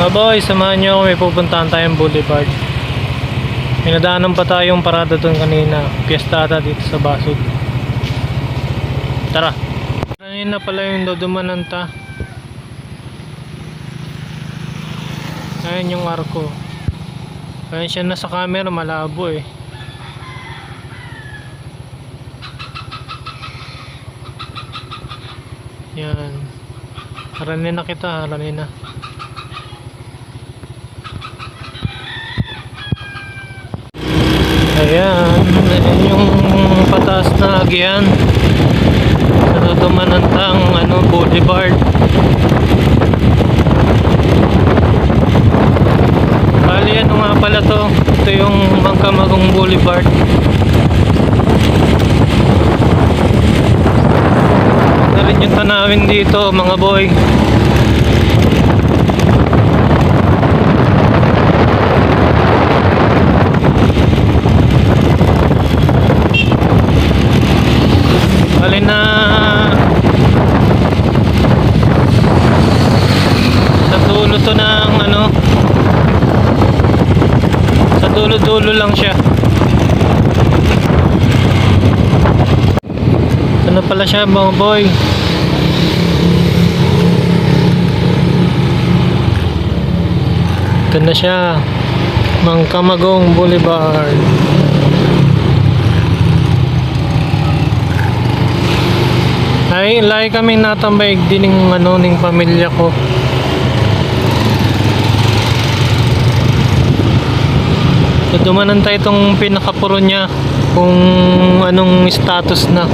Mga boy, samahan nyo ako, may pupuntahan tayong boulevard. May nadaanan pa tayong parada doon kanina. Piyesta ata dito sa Basud. Tara. Kanina pala yung Dodumananta. Ayan yung arko. Ayan siya nasa camera, malabo eh. Yan. Haranin na kita, haranin na. Ayan, ayan yung pataas na agyan sa Dodumanantang boulevard. Bali ano nga pala to, ito yung Magkamagong Boulevard. Na rin yung tanawin dito mga boy. Bali na sa dulo to ng sa dulo lang siya. Ano pala siya mga boy? Ito na siya, Magkamagong Boulevard. Ay, lagi kaming natambay din ng pamilya ko. So, dumanantay itong pinakapuro niya kung anong status na,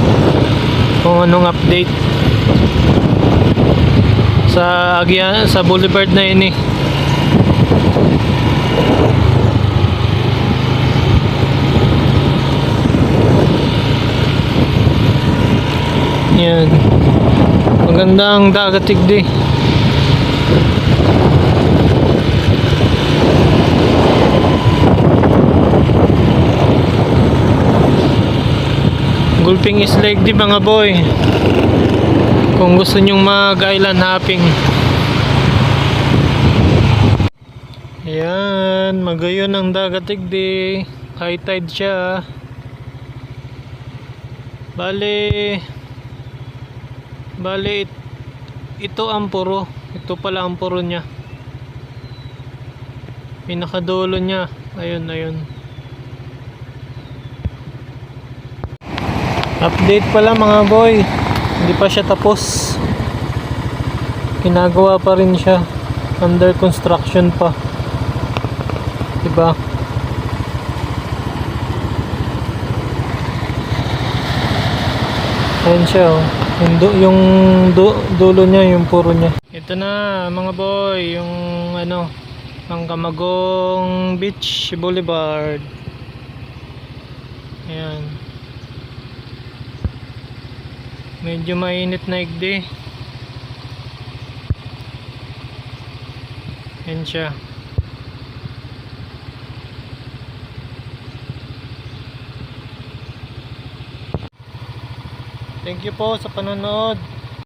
kung anong update sa sa boulevard na yun eh. Yan. Magandang Dagatigdi. Gulping is like di mga boy. Kung gusto nyong mag-island hopping. Ayan, magayon ang Dagatigdi. High tide siya. Bali ito ang puro. Ito pala ang puro niya. Pinakadulo niya. Ayun. Update pala mga boy. Hindi pa siya tapos. Ginagawa pa rin siya. Under construction pa. Diba? Ayan siya oh. Yung dulo niya, yung puro niya. Ito na mga boy, yung Magkamagong Beach Boulevard. Ayan. Medyo mainit na igdi. Ayan siya. Thank you po sa panonood.